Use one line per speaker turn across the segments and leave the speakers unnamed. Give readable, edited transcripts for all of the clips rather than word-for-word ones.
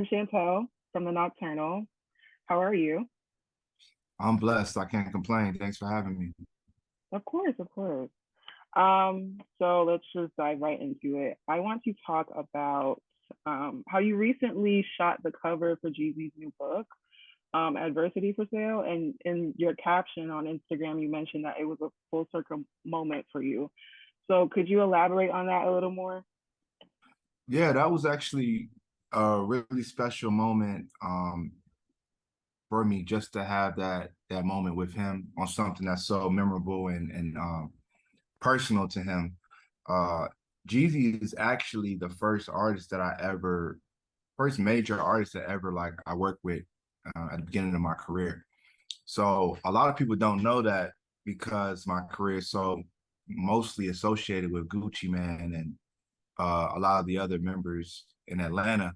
I'm Chantel from the Nocturnal. How are you?
I'm blessed. I can't complain. Thanks for having me.
Of course, of course. So let's just dive right into it. I want to talk about how you recently shot the cover for Jeezy's new book, Adversity for Sale, and in your caption on Instagram, you mentioned that it was a full circle moment for you. So could you elaborate on that a little more?
Yeah, that was actually a really special moment for me just to have that moment with him on something that's so memorable and personal to him. Uh Jeezy is actually the first major artist that ever like I worked with at the beginning of my career. So a lot of people don't know that because my career is so mostly associated with Gucci Man and a lot of the other members in Atlanta.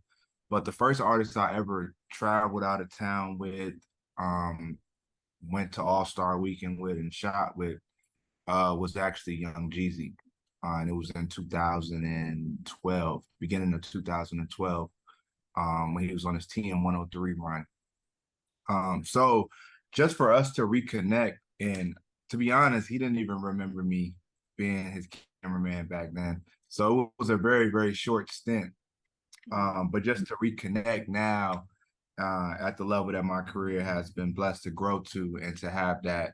But the first artist I ever traveled out of town with, um, went to All Star Weekend with, and shot with, was actually Young Jeezy. And it was in 2012, beginning of 2012, when he was on his TM 103 run. So just for us to reconnect, and to be honest, he didn't even remember me being his cameraman back then. So it was a very, very short stint. But just to reconnect now, at the level that my career has been blessed to grow to, and to have that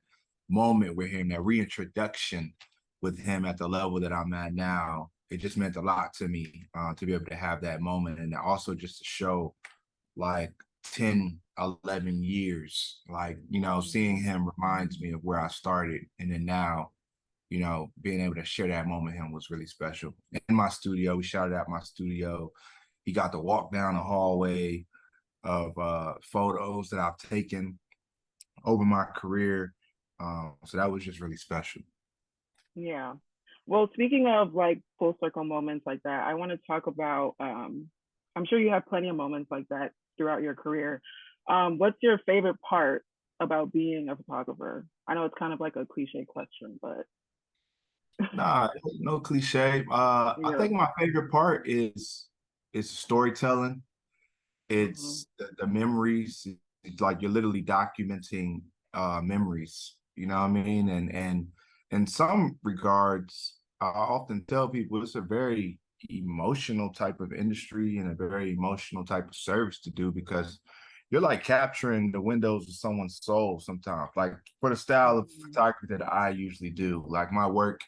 moment with him, that reintroduction with him at the level that I'm at now, it just meant a lot to me, to be able to have that moment, and also just to show like 10, 11 years. Like, seeing him reminds me of where I started. And then now, being able to share that moment with him was really special. In my studio, we shot it at my studio. He got to walk down the hallway of photos that I've taken over my career. So that was just really special.
Yeah. Well, speaking of like full circle moments like that, I want to talk about I'm sure you have plenty of moments like that throughout your career. What's your favorite part about being a photographer? I know it's kind of like a cliche question, but
Nah, no cliche. I
yeah.
think my favorite part is storytelling.
Hmm.
It's the memories. It's like you're literally documenting memories. You know what I mean? And in some regards, I often tell people it's a very emotional type of industry and a very emotional type of service to do, because you're like capturing the windows of someone's soul sometimes. Like for the style of
Hmm.
photography that I usually do, like my work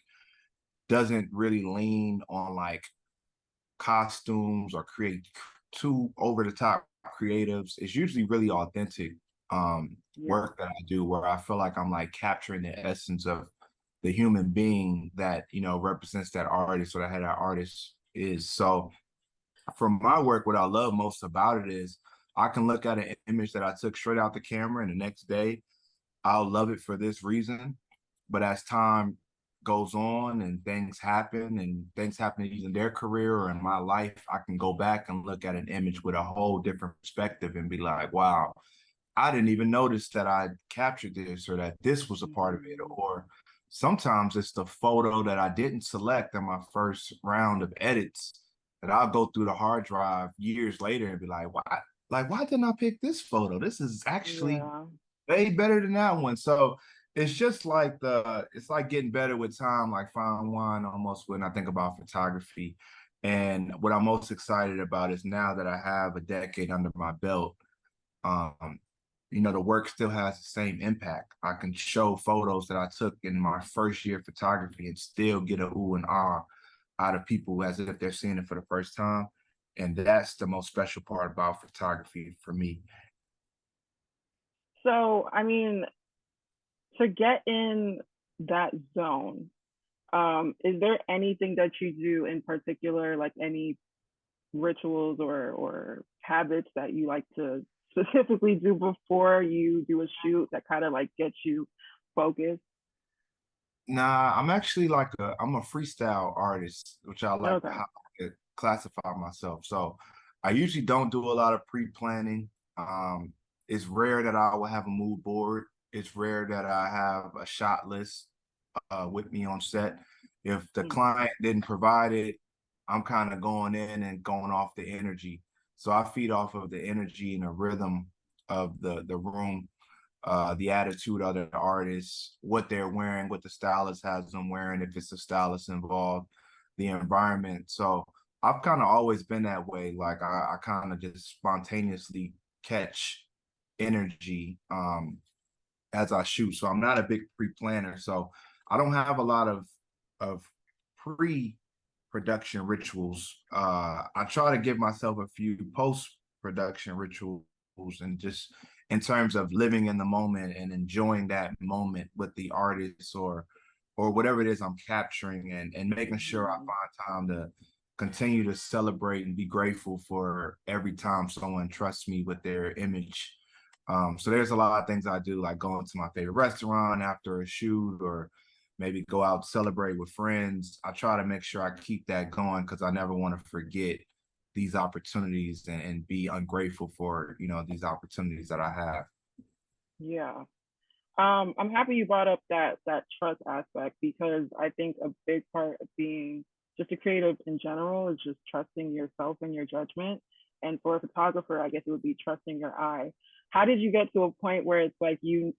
doesn't really lean on like costumes or create too over the top creatives. It's usually really authentic
Yeah.
work that I do, where I feel like I'm like capturing the essence of the human being that, represents that artist, or that that artist is. So from my work, what I love most about it is I can look at an image that I took straight out the camera, and the next day I'll love it for this reason. But as time goes on and things happen in their career or in my life, I can go back and look at an image with a whole different perspective and be like, wow, I didn't even notice that I captured this, or that this was a part of it.
Hmm.
Or sometimes it's the photo that I didn't select in my first round of edits that I'll go through the hard drive years later and be like, why didn't I pick this photo? This is actually
Yeah.
way better than that one. So it's just like it's like getting better with time, like fine wine almost, when I think about photography. And what I'm most excited about is now that I have a decade under my belt, um, the work still has the same impact. I can show photos that I took in my first year of photography and still get a ooh and ah out of people as if they're seeing it for the first time. And that's the most special part about photography for me.
So, I mean, to get in that zone, is there anything that you do in particular, like any rituals or habits that you like to specifically do before you do a shoot that kind of like gets you focused?
Nah, I'm actually I'm a freestyle artist, which I like
Okay.
how I could classify myself. So I usually don't do a lot of pre-planning. It's rare that I will have a mood board. It's rare that I have a shot list with me on set. If the
Hmm.
client didn't provide it, I'm kind of going in and going off the energy. So I feed off of the energy and the rhythm of the room, the attitude of the artists, what they're wearing, what the stylist has them wearing, if it's a stylist involved, the environment. So I've kind of always been that way. Like I kind of just spontaneously catch energy as I shoot. So I'm not a big pre-planner. So I don't have a lot of pre-production rituals. I try to give myself a few post-production rituals, and just in terms of living in the moment and enjoying that moment with the artist or whatever it is I'm capturing, and making sure I
Mhm.
find time to continue to celebrate and be grateful for every time someone trusts me with their image. So there's a lot of things I do, like going to my favorite restaurant after a shoot, or maybe go out celebrate with friends. I try to make sure I keep that going because I never want to forget these opportunities, and be ungrateful for, these opportunities that I have.
Yeah. I'm happy you brought up that trust aspect because I think a big part of being just a creative in general is just trusting yourself and your judgment. And for a photographer, I guess it would be trusting your eye. How did you get to a point where it's like you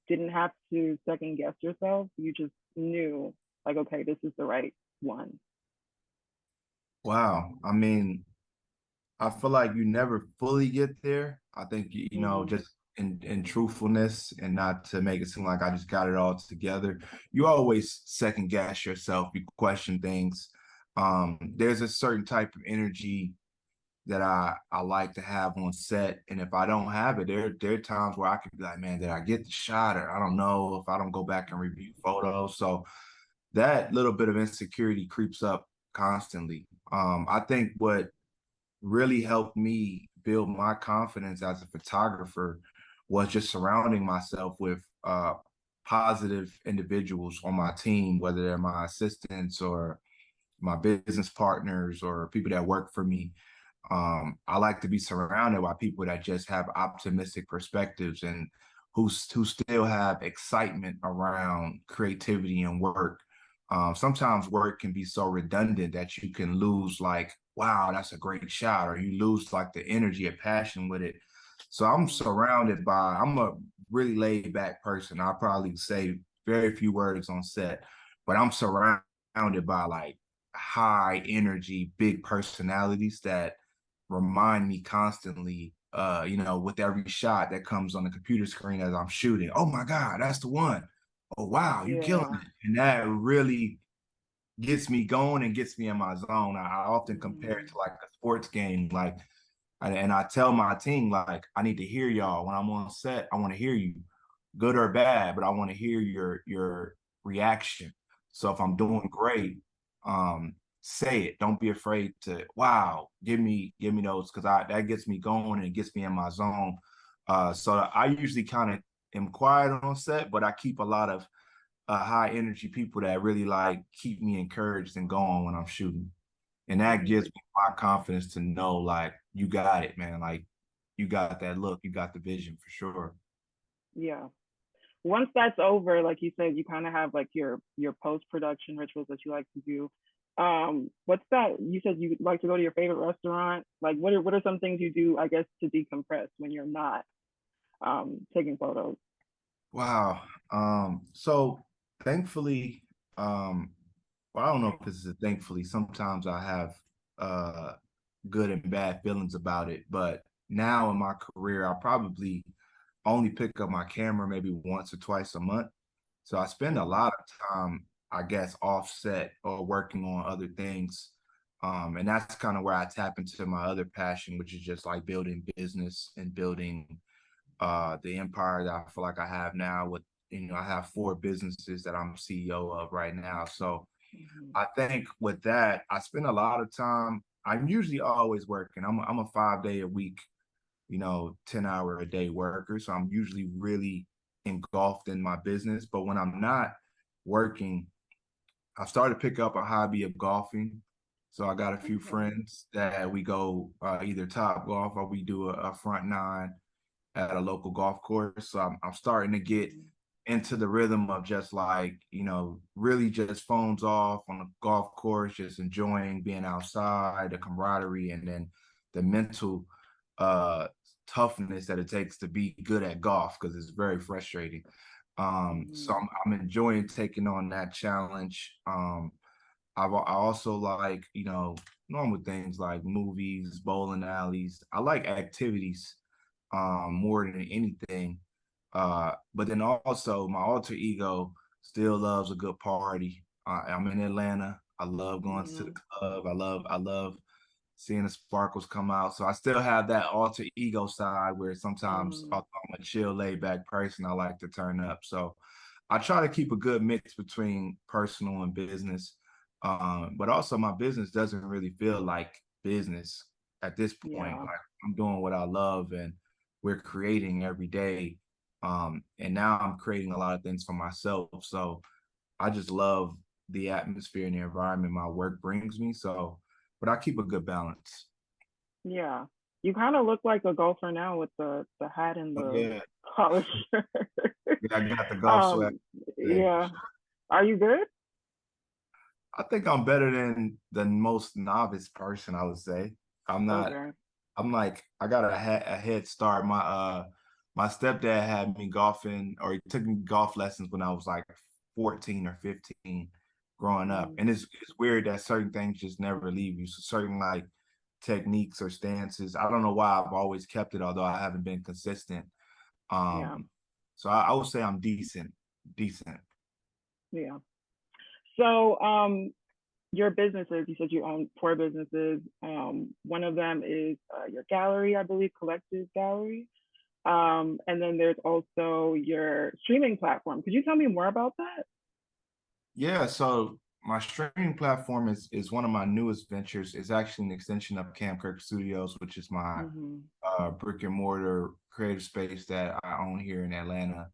didn't have to second guess yourself? You just knew like, okay, this is the right one.
Wow. I mean, I feel like you never fully get there. I think,
Mm-hmm.
just in truthfulness, and not to make it seem like I just got it all together. You always second guess yourself. You question things. There's a certain type of energy that I like to have on set, and if I don't have it, there are times where I could be like, man, did I get the shot? Or I don't know if I don't go back and review photos. So that little bit of insecurity creeps up constantly. I think what really helped me build my confidence as a photographer was just surrounding myself with positive individuals on my team, whether they're my assistants or my business partners or people that work for me. I like to be surrounded by people that just have optimistic perspectives, and who still have excitement around creativity and work. Sometimes work can be so redundant that you can lose, like, wow, that's a great shot, or you lose like the energy and passion with it. So I'm a really laid back person. I'll probably say very few words on set, but I'm surrounded by like high energy, big personalities that remind me constantly, with every shot that comes on the computer screen as I'm shooting. Oh my God, that's the one. Oh wow, you killing
Yeah.
it. And that really gets me going and gets me in my zone. I often compare it
Mm-hmm.
to like a sports game. Like, and I tell my team, like, I need to hear y'all when I'm on set. I want to hear you, good or bad, but I want to hear your reaction. So if I'm doing great, say it. Don't be afraid to, wow, give me those, because I that gets me going and gets me in my zone. So I usually kind of am quiet on set, but I keep a lot of high energy people that really like keep me encouraged and going when I'm shooting. And that gives
Mm-hmm.
me my confidence to know, like, you got it, man. Like, you got that look, you got the vision for sure.
Yeah. Once that's over, like you said, you kind of have like your post production rituals that you like to do. What's that? You said you like to go to your favorite restaurant. Like, what are some things you do? I guess to decompress when you're not taking photos.
Wow. So thankfully, well, I don't know if this is a thankfully, sometimes I have uh good and bad feelings about it, but now in my career, I probably only pick up my camera maybe once or twice a month. So I spend a
Mm-hmm.
lot of time, I guess, offset or working on other things. And that's kind of where I tap into my other passion, which is just like building business and building the empire that I feel like I have now. With, I have four businesses that I'm CEO of right now. So
Mm-hmm.
I think with that, I spend a lot of time. I'm usually always working. I'm a 5 day a week, 10-hour a day worker. So I'm usually really engulfed in my business. But when I'm not working, I started to pick up a hobby of golfing. So I got a few
Okay.
friends that we go either Top Golf, or we do a front nine at a local golf course. So I'm starting to get
Mm-hmm.
into the rhythm of just like, really just phones off on a golf course, just enjoying being outside, the camaraderie, and then the mental uh toughness that it takes to be good at golf because it's very frustrating. So
Mm-hmm.
I'm enjoying taking on that challenge. I also like, normal things like movies, bowling alleys. I like activities more than anything. But then also my alter ego still loves a good party. I'm in Atlanta. I love going to the
Mm-hmm.
club. I love seeing the sparkles come out. So I still have that alter ego side where sometimes
Mm-hmm.
I'm a chill, laid back person. I like to turn up. So I try to keep a good mix between personal and business. But also my business doesn't really feel like business at this point.
Yeah.
Like I'm doing what I love and we're creating every day. And now I'm creating a lot of things for myself. So I just love the atmosphere and the environment my work brings me. So, but I keep a good balance.
Yeah. You kind of look like a golfer now with the hat and
But
the
yeah,
collar shirt.
yeah, I got the golf swag
um,
today for
yeah.
sure.
Are you good?
I think I'm better than the most novice person, I would say. I'm not
Okay.
I'm like I got a head start. My stepdad had me golfing, or he took me golf lessons when I was like 14 or 15 growing up.
Mm,
And it's weird that certain things just never leave you. So certain like techniques or stances. I don't know why I've always kept it, although I haven't been consistent.
yeah.
So I would say I'm decent, decent.
Yeah. So, your businesses, you said you own four businesses. One of them is your gallery, I believe, Collective Gallery. And then there's also your streaming platform. Could you tell me more about that?
Yeah, so my streaming platform is one of my newest ventures. It's actually an extension of Kirk Studios, which is my
Mm-hmm.
brick and mortar creative space that I own here in Atlanta.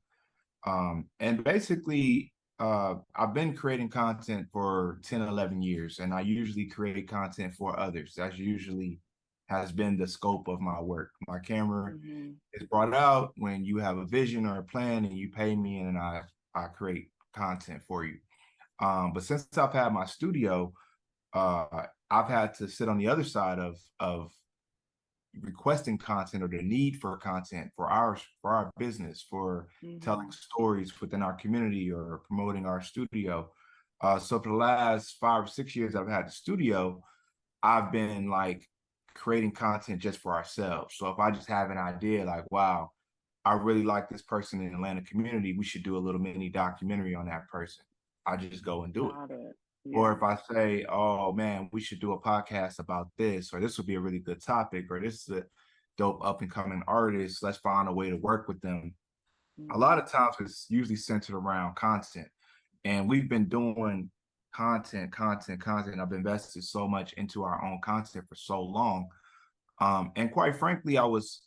And basically, I've been creating content for 10, 11 years, and I usually create content for others. That's usually has been the scope of my work. My camera
Mm-hmm.
is brought out when you have a vision or a plan and you pay me, and I create content for you. But since I've had my studio, I've had to sit on the other side of requesting content or the need for content for our business, for telling
Mm-hmm.
stories within our community or promoting our studio. So for the last 5 or 6 years I've had the studio, I've been like creating content just for ourselves. So if I just have an idea like, wow, I really like this person in the Atlanta community, we should do a little mini documentary on that person. I just go and do it.
Got it.
Or
Yeah.
if I say, oh man, we should do a podcast about this, or this would be a really good topic, or this is a dope up and coming artist, let's find a way to work with them. A lot
Mm-hmm.
of times it's usually centered around content. And we've been doing content. I've invested so much into our own content for so long. And quite frankly, I was,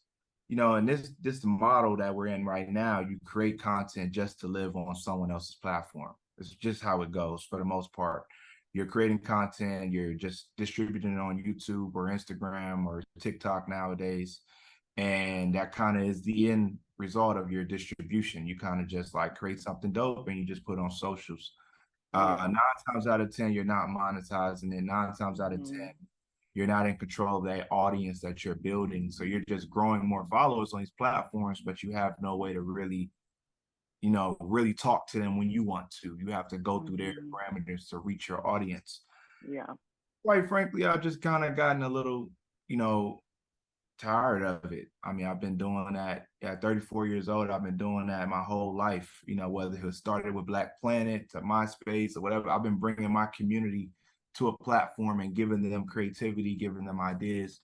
in this model that we're in right now, you create content just to live on someone else's platform. It's just how it goes for the most part. You're creating content, you're just distributing it on YouTube or Instagram or TikTok nowadays. And that kind of is the end result of your distribution. You kind of just like create something dope and you just put on socials.
Yeah.
9 times out of 10, you're not monetizing it. 9 times out of
Mm-hmm.
10, you're not in control of that audience that you're building. So you're just growing more followers on these platforms, but you have no way to really, really talk to them when you want to. You have to go through their
Mm-hmm.
parameters to reach your audience.
Yeah.
Quite frankly, I've just kind of gotten a little, tired of it. I mean, I've been doing that at 34 years old. I've been doing that my whole life, whether it started with Black Planet to MySpace or whatever. I've been bringing my community to a platform and giving them creativity, giving them ideas.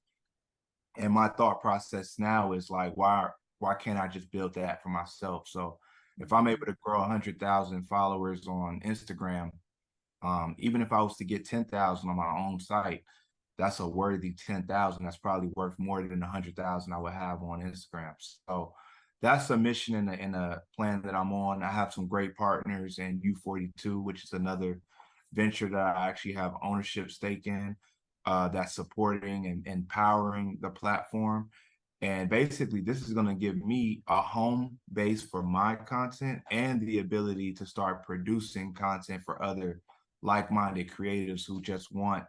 And my thought process now is like, why can't I just build that for myself? So if I'm
Mm-hmm.
able to grow 100,000 followers on Instagram, even if I was to get 10,000 on my own site, that's a worthy 10,000. That's probably worth more than 100,000 I would have on Instagram. So that's a mission and a plan that I'm on. I have some great partners in U42, which is another venture that I actually have ownership stake in, that's supporting and empowering the platform. And basically, this is going to give me a home base for my content and the ability to start producing content for other like-minded creatives who just want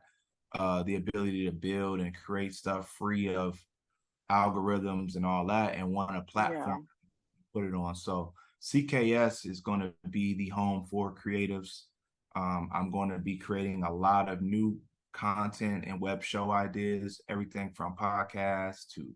the ability to build and create stuff free of algorithms and all that, and want a
Yeah.
platform to put it on. So CKS is going to be the home for creatives. I'm going to be creating a lot of new content and web show ideas, everything from podcasts to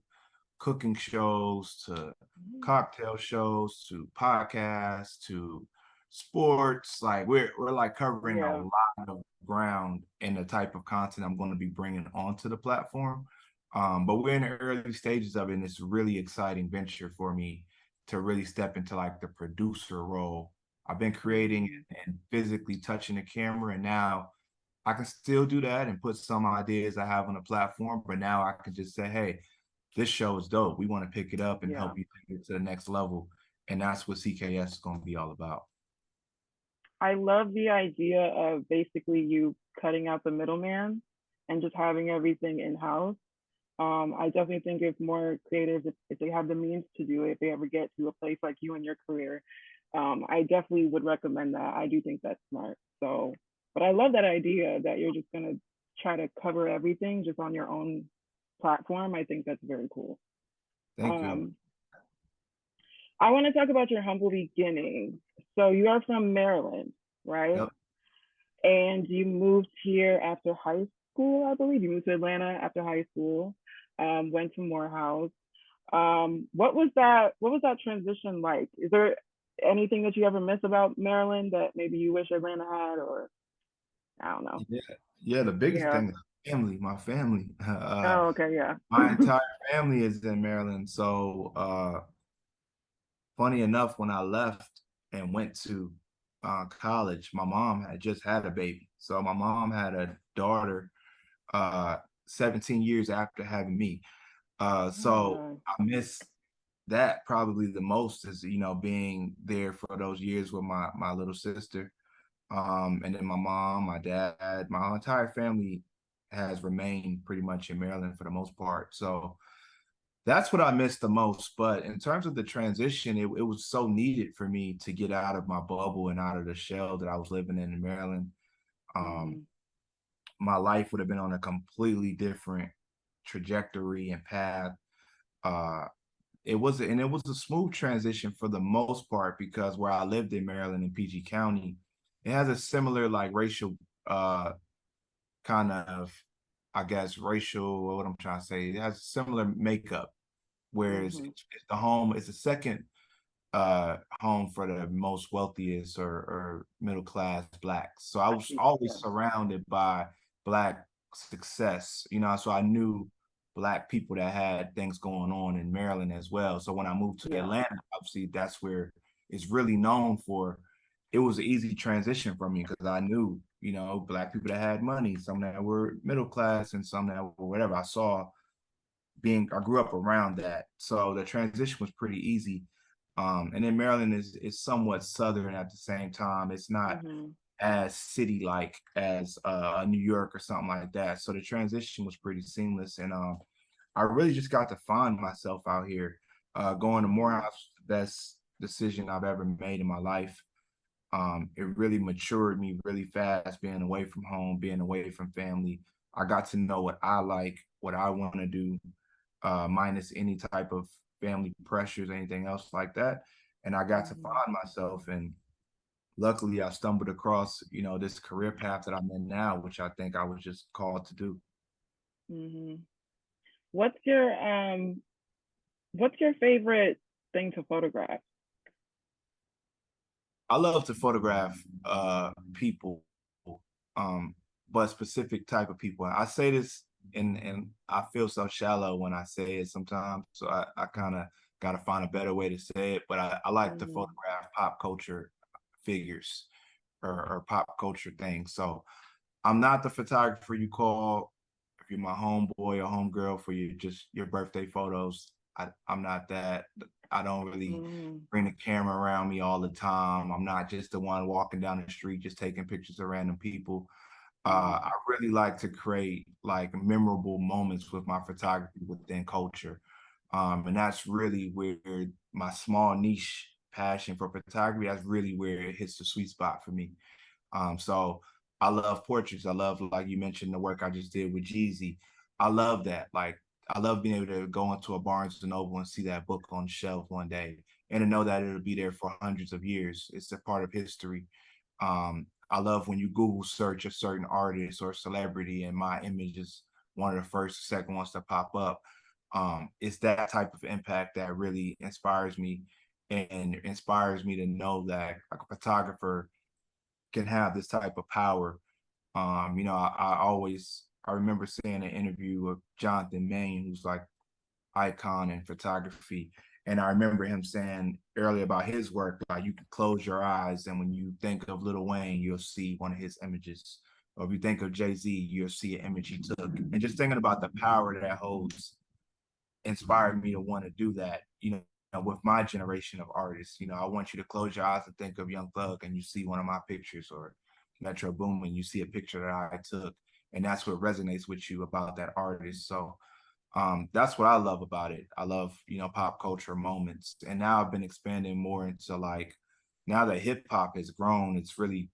cooking shows to
Mm.
cocktail shows to podcasts to sports. Like we're like covering a
Yeah.
lot of ground in the type of content I'm going to be bringing onto the platform. But we're in the early stages of it, and it's a really exciting venture for me to really step into like the producer role. I've been creating
Mm-hmm.
and physically touching the camera, and now I can still do that and put some ideas I have on the platform, but now I can just say, hey, this show is dope. We want to pick it up and
Yeah.
help you take it to the next level. And that's what CKS is going to be all about.
I love the idea of basically you cutting out the middleman and just having everything in house. I definitely think if more creators, if they have the means to do it, if they ever get to a place like you in your career, I definitely would recommend that. I do think that's smart. So, but I love that idea that you're just gonna try to cover everything just on your own platform. I think that's very cool.
Thank you.
Um, I want to talk about your humble beginnings. So you are from Maryland, right?
Yep.
And you moved here after high school, I believe. You moved to Atlanta after high school. Went to Morehouse. What was that? What was that transition like? Is there anything that you ever miss about Maryland that maybe you wish Atlanta had, or I don't know?
Yeah. Yeah. The biggest
Yeah.
thing is family, my family.
Oh, okay. Yeah.
My entire family is in Maryland. So, funny enough, when I left and went to college, my mom had just had a baby. So, my mom had a daughter 17 years after having me.
Oh my
So
God.
I miss that probably the most is, being there for those years with my little sister. And then my mom, my dad, my entire family has remained pretty much in Maryland for the most part. So that's what I miss the most. But in terms of the transition, it was so needed for me to get out of my bubble and out of the shell that I was living in Maryland. Um,
Mm-hmm.
my life would have been on a completely different trajectory and path. Uh, it was a smooth transition for the most part because where I lived in Maryland in PG County, it has a similar like racial kind of, I guess, racial, what I'm trying to say. It has a similar makeup, whereas
Mm-hmm.
it's the home, it's the second home for the most wealthiest or middle class blacks. So I
I
was
see.
always
Yeah.
surrounded by black success, so I knew black people that had things going on in Maryland as well. So when I moved to
Yeah.
Atlanta, obviously that's where it's really known for. It was an easy transition for me because I knew, black people that had money, some that were middle class and some that were whatever. I grew up around that. So the transition was pretty easy. And then Maryland is somewhat southern at the same time. It's not
Mm-hmm.
as city like as New York or something like that. So the transition was pretty seamless. And I really just got to find myself out here. Going to
Mm-hmm.
Morehouse, the best decision I've ever made in my life. It really matured me really fast, being away from home, being away from family. I got to know what I like, what I want to do, minus any type of family pressures, anything else like that. And I got to
Mm-hmm.
find myself. And luckily, I stumbled across, this career path that I'm in now, which I think I was just called to do.
Mm-hmm. What's your what's your favorite thing to photograph?
I love to photograph people, um, but specific type of people. I say this and I feel so shallow when I say it sometimes. So I kind of got to find a better way to say it. But I like to
Mm-hmm.
photograph pop culture figures or pop culture things. So I'm not the photographer you call if you're my homeboy or homegirl for your birthday photos. I'm not that. I don't really
Mm-hmm.
bring the camera around me all the time. I'm not just the one walking down the street just taking pictures of random people. I really like to create like memorable moments with my photography within culture. And that's really where my small niche passion for photography, that's really where it hits the sweet spot for me. So I love portraits. I love, like you mentioned, the work I just did with Jeezy. I love that. Like, I love being able to go into a Barnes and Noble and see that book on the shelf one day, and to know that it'll be there for hundreds of years. It's a part of history. I love when you Google search a certain artist or celebrity, and my image is one of the first, second ones to pop up. It's that type of impact that really inspires me, and inspires me to know that like a photographer can have this type of power. I remember seeing an interview with Jonathan Main, who's like icon in photography. And I remember him saying earlier about his work, like you can close your eyes, and when you think of Lil Wayne, you'll see one of his images. Or if you think of Jay-Z, you'll see an image he took. And just thinking about the power that holds inspired me to want to do that, with my generation of artists. I want you to close your eyes and think of Young Thug, and you see one of my pictures, or Metro Boomin, you see a picture that I took, and that's what resonates with you about that artist. So that's what I love about it. I love, pop culture moments. And now I've been expanding more into like, now that hip hop has grown, it's really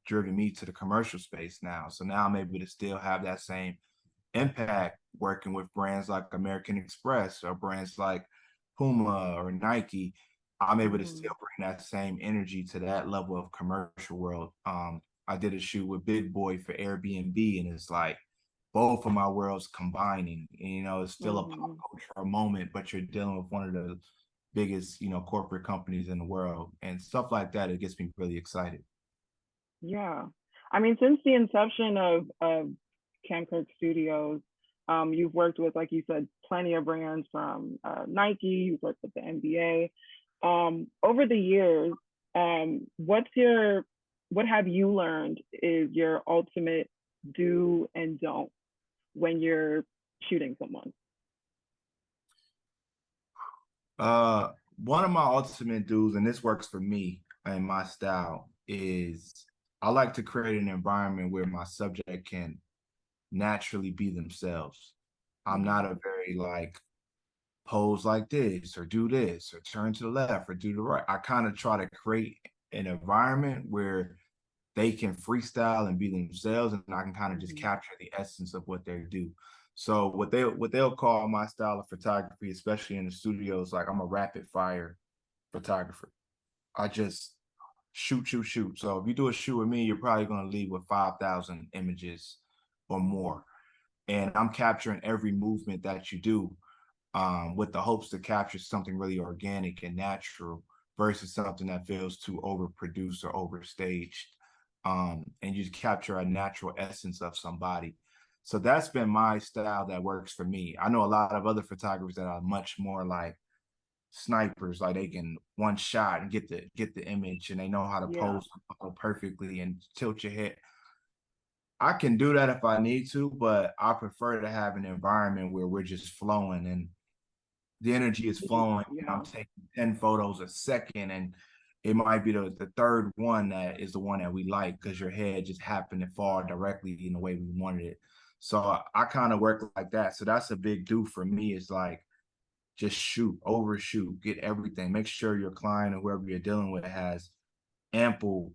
driven me to the commercial space now. So now I'm able to still have that same impact working with brands like American Express or brands like Puma or Nike. I'm able to
Mm-hmm.
still bring that same energy to that level of commercial world. I did a shoot with Big Boy for Airbnb, and it's like both of my worlds combining. And, it's still a pop
Mm-hmm.
culture moment, but you're dealing with one of the biggest, corporate companies in the world, and stuff like that. It gets me really excited.
Yeah. I mean, since the inception of Kirk Studios, you've worked with, like you said, plenty of brands from Nike, you've worked with the NBA. Over the years, what have you learned is your ultimate do and don't when you're shooting someone?
One of my ultimate dues, and this works for me and my style, is I like to create an environment where my subject can naturally be themselves. I'm
Mm-hmm.
not a very like pose like this or do this or turn to the left or do the right. I kind of try to create an environment where they can freestyle and be themselves, and I can kind of just
Mm-hmm.
capture the essence of what they do. So what they'll call my style of photography, especially in the studios, like I'm a rapid fire photographer. I just shoot, shoot, shoot. So if you do a shoot with me, you're probably going to leave with 5,000 images or
Mm-hmm.
more, and I'm capturing every movement that you do, with the hopes to capture something really organic and natural versus something that feels too overproduced or overstaged. And you capture a natural essence of somebody. So that's been my style that works for me. I know a lot of other photographers that are much more like snipers, like they can one shot and get the image, and they know how to
Yeah.
pose perfectly and tilt your head. I can do that if I need to, but I prefer to have an environment where we're just flowing and the energy is flowing, and I'm
Yeah.
taking 10 photos a second, and it might be the third one that is the one that we like because your head just happened to fall directly in the way we wanted it. So I kind of work like that. So that's a big do for me, is like just shoot, overshoot, get everything. Make sure your client or whoever you're dealing with has ample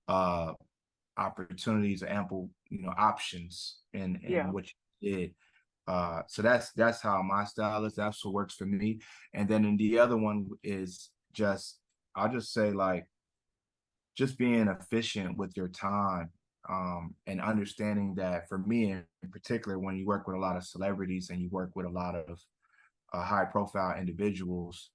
uh opportunities, ample, options in
Yeah.
what you did. So that's how my style is. That's what works for me. And then in the other one is just, I'll just say like just being efficient with your time, and understanding that for me in particular, when you work with a lot of celebrities and you work with a lot of high profile individuals,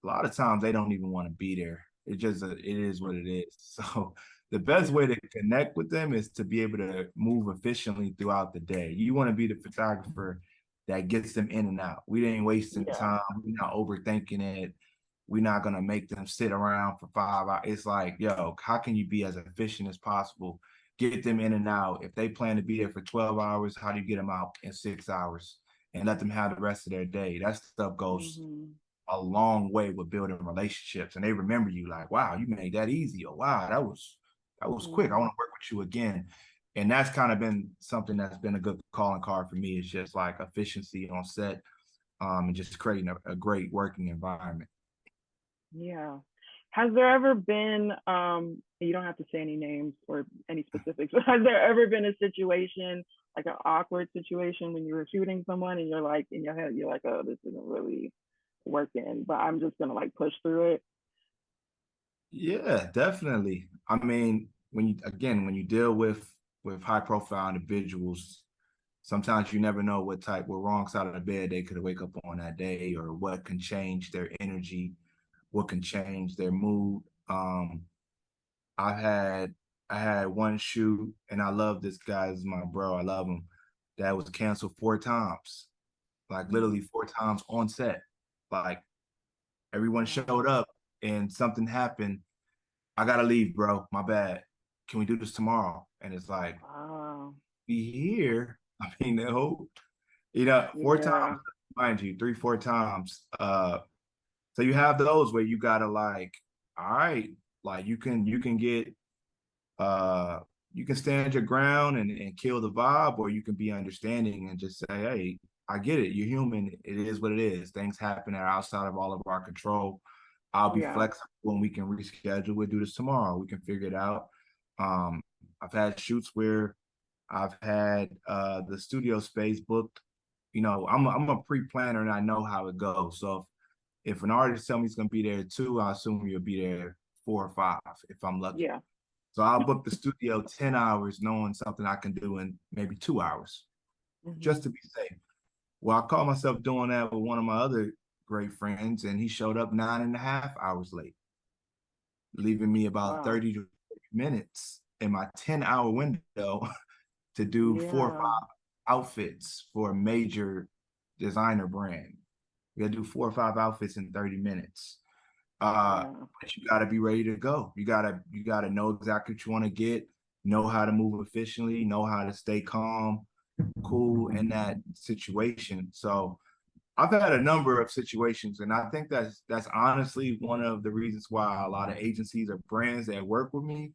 a lot of times they don't even want to be there. It is what it is. So the best way
Yeah.
to connect with them is to be able to move efficiently throughout the day. You want to be the photographer that gets them in and out. We ain't wasting
Yeah.
time. We're not overthinking it. We're not gonna make them sit around for 5 hours. It's like, yo, how can you be as efficient as possible? Get them in and out. If they plan to be there for 12 hours, how do you get them out in 6 hours and let them have the rest of their day? That stuff goes
Mm-hmm.
a long way with building relationships, and they remember you like, wow, you made that easy, or wow, that was quick, I
Mm-hmm.
want to work with you again. And that's kind of been something that's been a good calling card for me, is just like efficiency on set, and just creating a great working environment.
Yeah. Has there ever been, you don't have to say any names or any specifics, but has there ever been a situation, like an awkward situation when you were shooting someone and you're like, in your head, you're like, oh, this isn't really working, but I'm just gonna like push through it?
Yeah, definitely. I mean, when you deal with high profile individuals, sometimes you never know what wrong side of the bed they could wake up on that day, or what can change their energy, what can change their mood. I've had I had one shoot, and I love this guy. This is my bro. I love him. That was canceled 4 times, like
Mm.
literally 4 times on set. Like everyone showed
Wow.
up, and something happened. I gotta leave, bro. My bad. Can we do this tomorrow? And it's like,
Wow.
be here. I mean, no, 4 times,
Yeah.
mind you, 3, 4 times. So you have those where you gotta like, all right, like you can get uh you can stand your ground and kill the vibe, or you can be understanding and just say, hey, I get it, you're human, it is what it is, things happen that are outside of all of our control. I'll be
Yeah.
flexible and we can reschedule, we'll do this tomorrow, we can figure it out. um I've had shoots where I've had the studio space booked. I'm a pre-planner and I know how it goes. So if an artist tells me he's gonna be there 2, I assume you'll be there 4 or 5 if I'm lucky.
Yeah.
So I'll book the studio 10 hours knowing something I can do in maybe 2 hours just
Hmm.
to be safe. Well, I caught myself doing that with one of my other great friends, and he showed up 9.5 hours late, leaving me about
Wow.
30 to 40 minutes in my 10-hour window to do four or
Yeah.
five outfits for a major designer brand. We gotta do 4 or 5 outfits in 30 minutes.
Yeah.
But you gotta be ready to go. You gotta know exactly what you want to get, know how to move efficiently, know how to stay calm, cool in that situation. So I've had a number of situations, and I think that's honestly one of the reasons why a lot of agencies or brands that work with me,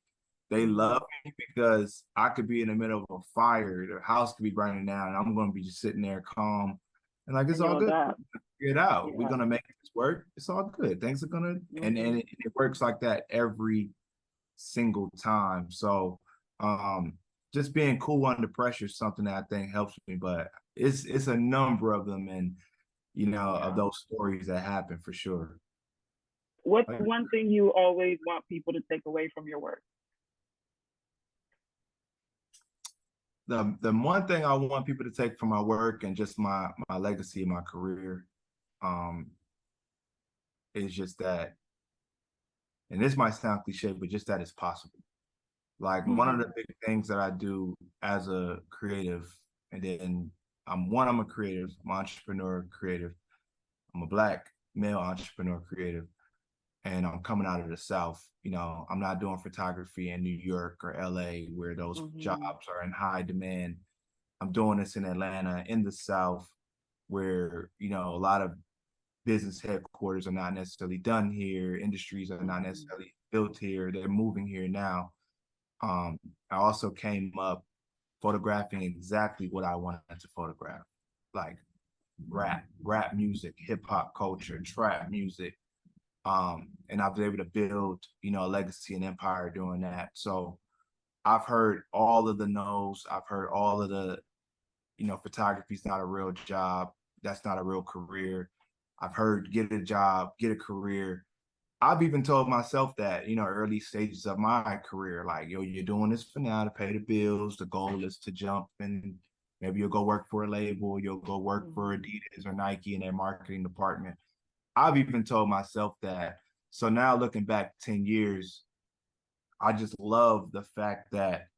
they
Hmm.
love me, because I could be in the middle of a fire, the house could be burning down, and I'm going to be just sitting there calm and like, it's
And
all
you'll
good. We're
adapt.
gonna figure it out. We're
Yeah.
gonna make this work. It's all good. Things are gonna, and
Hmm.
it works like that every single time. So um just being cool under pressure is something that I think helps me. But it's a number of them, and of
Yeah.
those stories that happen for sure.
What's
Like
one thing you always want people to take away from your work?
the one thing I want people to take from my work and just my legacy, my career, um, is just that, and this might sound cliche, but just that it's possible. Like one of
Hmm.
the big things that I do as a creative, and then I'm a creative, I'm an entrepreneur creative. I'm a black male entrepreneur creative, and I'm coming out of the South. I'm not doing photography in New York or LA where those
Hmm.
jobs are in high demand. I'm doing this in Atlanta, in the South, where, a lot of business headquarters are not necessarily done here, industries are not
Hmm.
necessarily built here, they're moving here now. um, I also came up photographing exactly what I wanted to photograph, like rap music, hip hop culture, trap music. And I was able to build, a legacy and empire doing that. So I've heard all of the no's. I've heard all of the, photography's not a real job. That's not a real career. I've heard get a job, get a career. I've even told myself that, early stages of my career, like, yo, you're doing this for now to pay the bills. The goal is to jump, and maybe you'll go work for a label, you'll go work for
Hmm.
Adidas or Nike in their marketing department. I've even told myself that. So now looking back 10 years, I just love the fact that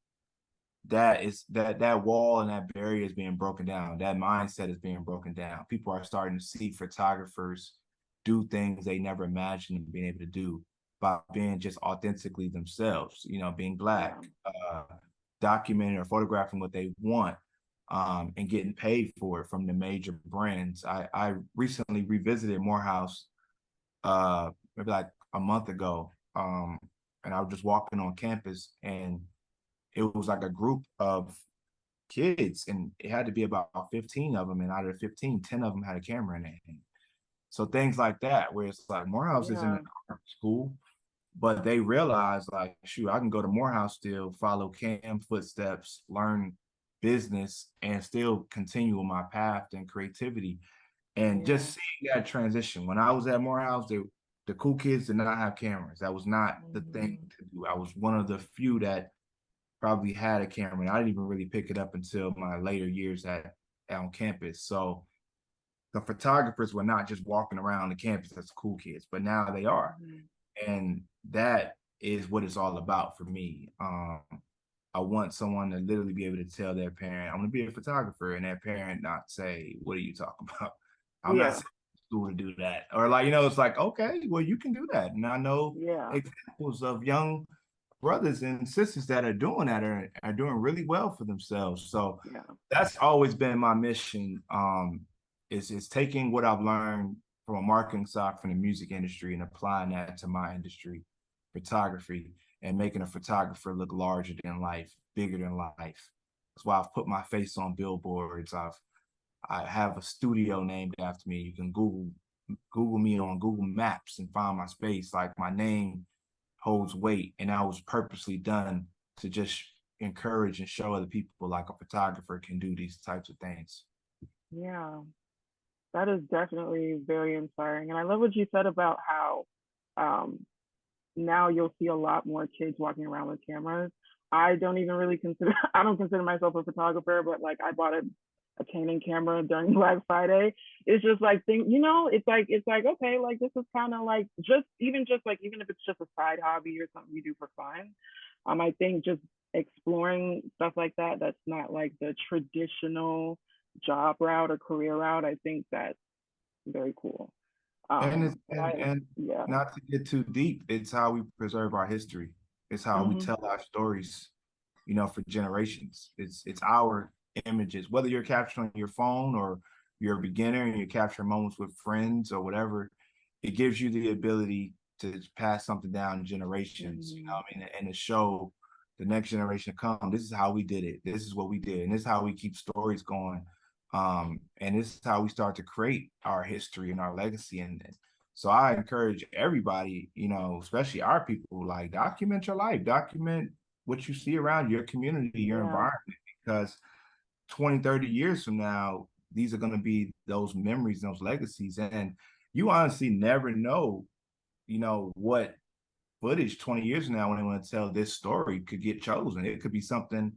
that wall and that barrier is being broken down. That mindset is being broken down. People are starting to see photographers do things they never imagined being able to do by being just authentically themselves, being black,
Yeah.
documenting or photographing what they want, and getting paid for it from the major brands. I recently revisited Morehouse maybe like a month ago. And I was just walking on campus, and it was like a group of kids, and it had to be about 15 of them, and out of the 15, 10 of them had a camera in their hand. So things like that, where it's like Morehouse isn't
Yeah.
an art school. But they realized like, shoot, I can go to Morehouse still, follow Cam footsteps, learn business, and still continue on my path and creativity. And
Yeah.
just seeing that transition. When I was at Morehouse, the cool kids did not have cameras. That was not the thing
Mhm.
to do. I was one of the few that probably had a camera. And I didn't even really pick it up until my later years at on campus. So the photographers were not just walking around the campus as cool kids, but now they are.
Mhm.
And that is what it's all about for me. I want someone to literally be able to tell their parent, I'm going to be a photographer, and their parent not say, what are you talking about? I'm not
Yeah.
saying school to do that. Or like, it's like, okay, well, you can do that. And I know
Yeah.
examples of young brothers and sisters that are doing that are doing really well for themselves. So
Yeah.
that's always been my mission. Is taking what I've learned from a marketing side from the music industry and applying that to my industry, photography, and making a photographer look larger than life, bigger than life. That's why I've put my face on billboards. I have a studio named after me. You can Google me on Google Maps and find my space. Like my name holds weight, and that was purposely done to just encourage and show other people like a photographer can do these types of things.
Yeah. That is definitely very inspiring. And I love what you said about how um, now you'll see a lot more kids walking around with cameras. I don't even really consider I don't consider myself a photographer, but like I bought a Canon camera during Black Friday. It's just like it's like okay, like this is kind of like just like even if it's just a side hobby or something you do for fun. I think just exploring stuff like that that's not like the traditional job route or career route, I think that's very cool.
And it's
But I
and
yeah.
not to get too deep, it's how we preserve our history. It's how we
Hmm.
tell our stories, for generations. It's our images, whether you're capturing your phone or you're a beginner and you're capturing moments with friends or whatever, it gives you the ability to pass something down generations,
Hmm.
what I mean, and to show the next generation to come, this is how we did it. This is what we did. And this is how we keep stories going. And this is how we start to create our history and our legacy. And so I encourage everybody, especially our people, like document your life, document what you see around your community, your
Yeah.
environment, because 20, 30 years from now, these are going to be those memories, those legacies. And you honestly never know, what footage 20 years from now when they want to tell this story could get chosen. It could be something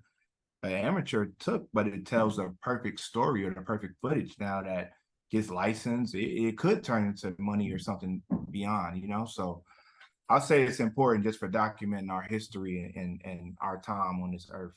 an amateur took, but it tells the perfect story or the perfect footage now that gets licensed. It could turn into money or something beyond. So I'll say it's important just for documenting our history and our time on this earth.